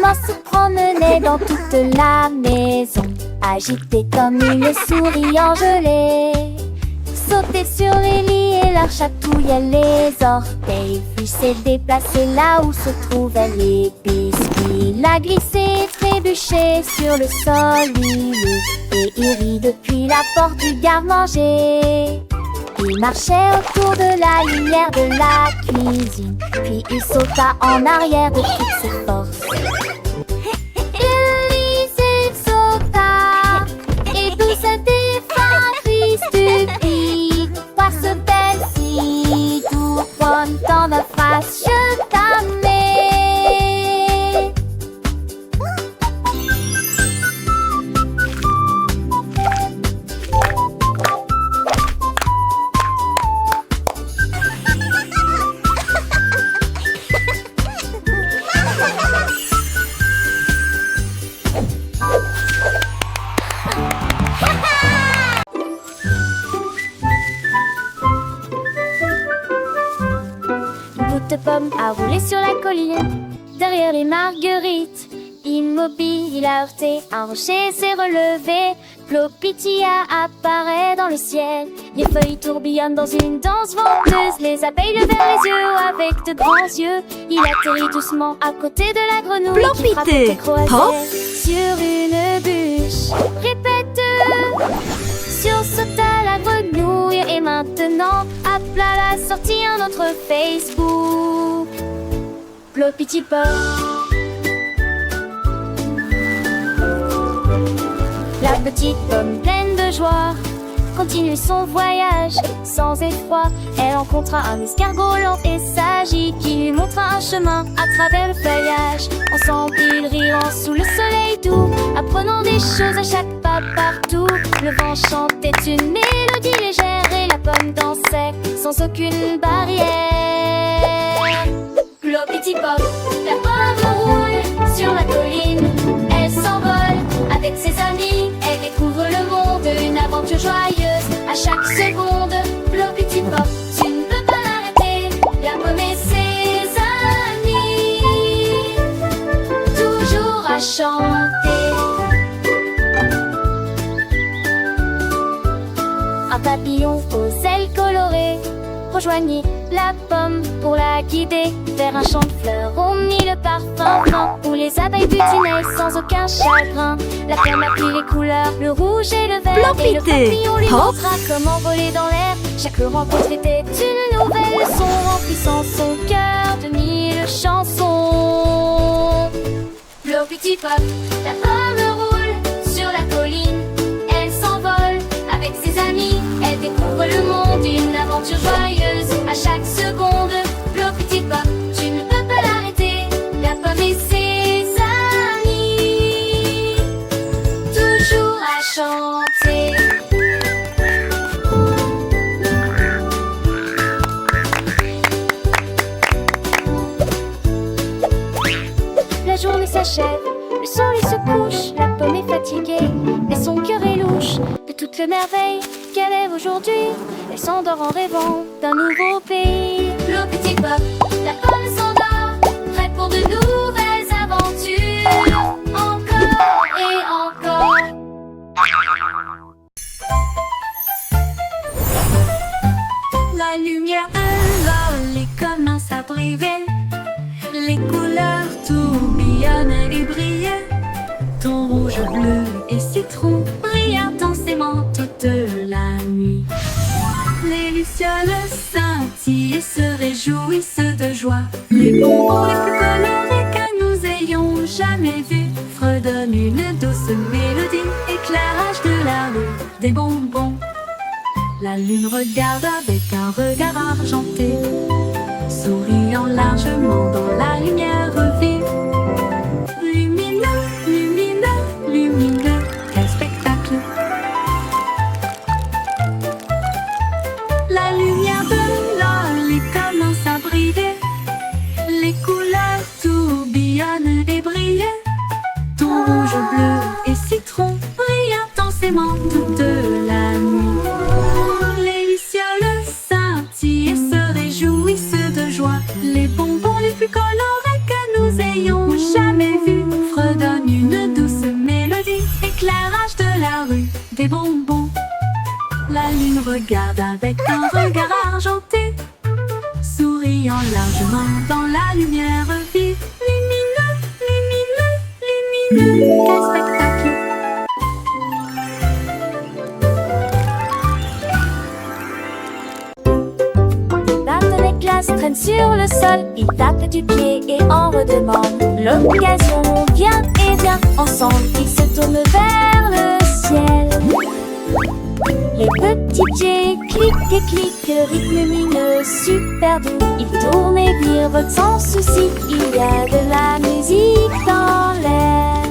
maman se promenait dans toute la maison, agitée comme une souris engelée. Sautait sur les lits et leur chatouillait les orteils, puis s'est déplacée là où se trouvaient les biscuits. La glissé, trébuché sur le sol huileux, et il rit depuis la porte du garde-manger. Il marchait autour de la lumière de la cuisine, puis il sauta en arrière de toutes ses forces. Il sauta, et tout se défend, cri stupide. Voir ce belle-ci, tout comme dans ma face, je t'amène. Pomme a roulé sur la colline, derrière les marguerites. Immobile, il a heurté un rocher, s'est relevé. Plopitia apparaît dans le ciel. Les feuilles tourbillonnent dans une danse venteuse. Les abeilles levèrent les yeux avec de grands yeux. Il atterrit doucement à côté de la grenouille qui frappotait croisée sur une bûche. Répète. Sursauta la grenouille et maintenant à plat la sortie un autre Facebook. Plopiti pop. La petite pomme pleine de joie continue son voyage sans effroi. Elle rencontra un escargot lent et sage qui lui montra un chemin à travers le feuillage. Ensemble ils riront sous le soleil doux, apprenant des choses à chaque pas partout. Le vent chantait une mélodie légère et la pomme dansait sans aucune barrière. Plopiti pop, la pomme roule sur la colline. Elle s'envole avec ses amis, elle découvre le monde, une aventure joyeuse à chaque seconde. Plopiti pop, tu ne peux pas l'arrêter, la pomme et ses amis, toujours à chanter. Un papillon aux ailes colorées rejoignit la pomme pour la guider vers un champ de fleurs au mille parfums fins, où les abeilles butinaient sans aucun chagrin. La pomme apprit les couleurs, le rouge et le vert, et le papillon lui montra comment voler dans l'air. Chaque rencontre était une nouvelle leçon, remplissant son cœur de mille chansons. Plopiti pop, la pomme roule sur la colline. Elle s'envole avec ses amis, elle découvre le monde, une aventure joyeuse à chaque seconde. Plopiti pop, tu ne peux pas l'arrêter, la pomme et ses amis, toujours à chanter. La journée s'achève, le soleil se couche, la pomme est fatiguée, mais son cœur est louche de toutes les merveilles qu'elle rêve aujourd'hui. Elle s'endort en rêvant d'un nouveau pays. Plopiti pop, la pomme s'endort, prête pour de nouvelles aventures. Encore et encore. La lumière de l'olé commence à briller. Les couleurs tourbillonnent et brillent. Ton rouge, bleu et citron brillent intensément toute la nuit. Les lucioles scintillent et se réjouissent de joie. Les bonbons les plus colorés que nous ayons jamais vus fredonnent une douce mélodie, éclairage de la rue, des bonbons. La lune regarde avec un regard argenté, souriant largement dans la lumière vive. Lumineux, lumineux, lumineux, quel spectacle! La lumière de l'olé commence à briller. Les couleurs tourbillonnent et brillent. Ton rouge, bleu et citron brillent intensément toute la nuit. Les lucioles scintillent et se réjouissent de joie. Les bonbons les plus colorés que nous ayons bonbons. La lune regarde avec un regard argenté, souriant largement dans la lumière vive. Lumineux, lumineux, lumineux, quel spectacle! Barton et Glace traînent sur le sol, ils tapent du pied et en redemandent. L'occasion vient et vient, ensemble ils se tournent vers le ciel. Les petits J cliquent et cliquent, rythme lumineux, super doux. Ils tournent et virevoltent sans souci, il y a de la musique dans l'air.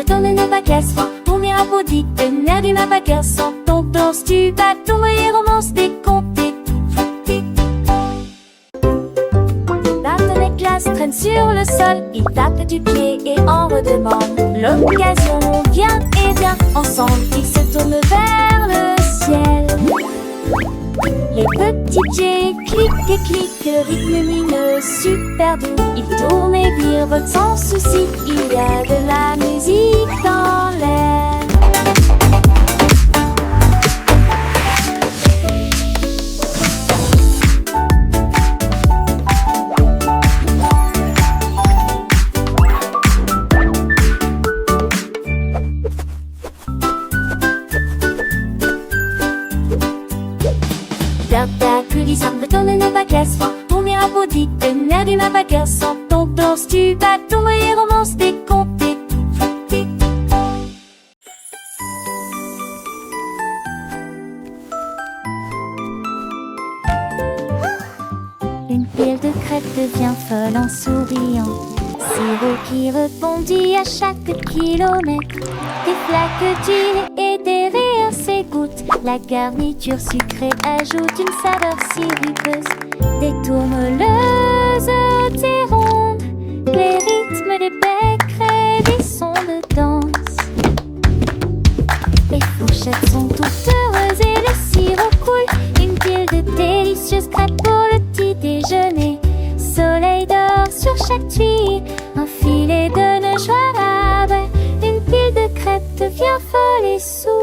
Donne ne pas qu'elle soit ton applaudit, le nerf du map à cœur sans ton danse, tu bats ton et romance décompté. Barton et Glace traînent sur le sol, ils tapent du pied et en redemandent. L'occasion vient et vient, ensemble ils se tournent vers le ciel. Les petits J cliquent et cliquent, rythme lumineux, super doux. Ils tournent et virevoltent sans souci, il y a de la musique dans l'air. Ne pas qu'elle soit ton applaudit, le nerf du map à cœur sans ton danse, tu bats ton et romance décompté. Une pile de crêpes devient folle en souriant, sirop qui rebondit à chaque kilomètre, des flaques d'huile et des rires s'égouttent. La garniture sucrée ajoute une saveur sirupeuse, des tourmeleuses, des rondes, les rythmes des becs créent des sons de danse. Les fourchettes sont toutes heureuses et le sirop coule, une pile de délicieuses crêpes pour le petit déjeuner. Soleil dort sur chaque tuile, un filet de nœuds joyeux, une pile de crêpes devient folle et sourit.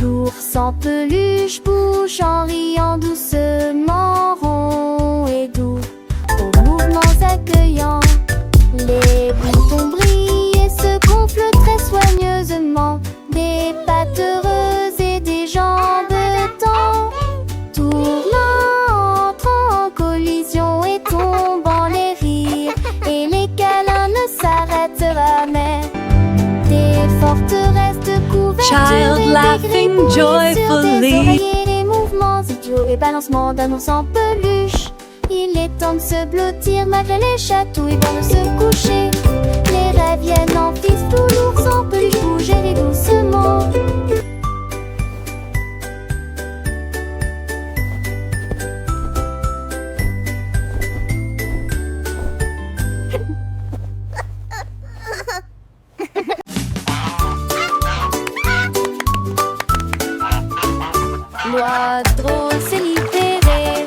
L'ours en peluche bouge en riant doucement, rond et doux, aux mouvements accueillants. Les boutons brillent et se gonflent très soigneusement, des pattes heureuses et des jambes tendres, tournant, entrant en collision et tombant les rires, et les câlins ne s'arrêtent jamais. Des forteresses de couvertures, Child laughing joyfully. Les mouvements idiots et balancements d'un ours en peluche. Il est temps de se blottir malgré les chatouilles avant de se coucher. Les rêves viennent en fistou, l'ours en peluche bouge et doucement. L'oiseau s'est libéré,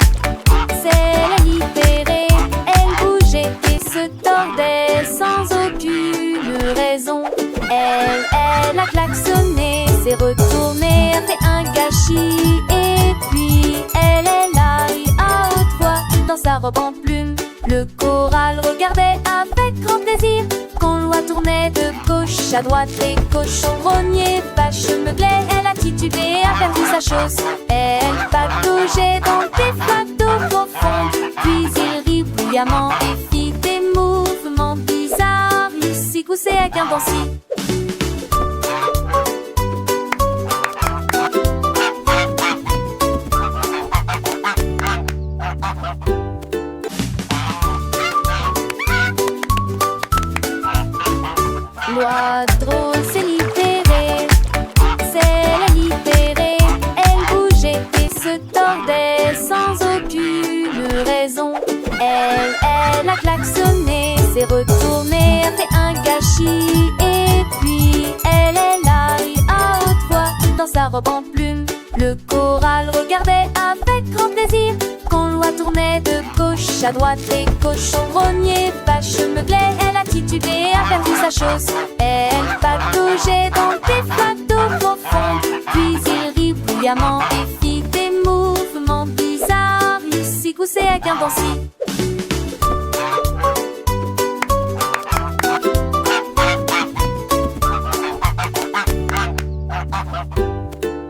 c'est la libérée. Elle bougeait et se tordait sans aucune raison. Elle a klaxonné, s'est retournée, a fait un gâchis. Et puis elle est là, à haute voix, dans sa robe en plume. Le choral regardait avec grand plaisir qu'on loi tournait de gauche à droite. Les cochons grognaient, vaches meuglaient. Elle a titubé, a perdu sa chose. Elle pataugeait dans des flaques d'eau profonde. Puis il rit bruyamment et fit des mouvements bizarres. Il s'y coussait avec un pensier. raison. Elle a klaxonné, s'est retournée, a fait un gâchis. Et puis elle est là, à haute voix, dans sa robe en plume. Le choral regardait avec grand plaisir quand l'oie tournait de gauche à droite. Les cochons grognaient, vaches meuglaient, elle a titubé, a perdu sa chose. Elle pataugeait dans des flaques d'eau profonde. Puis il rit bruyamment et fit des mouvements bizarres. Il s'y coussait avec intensi.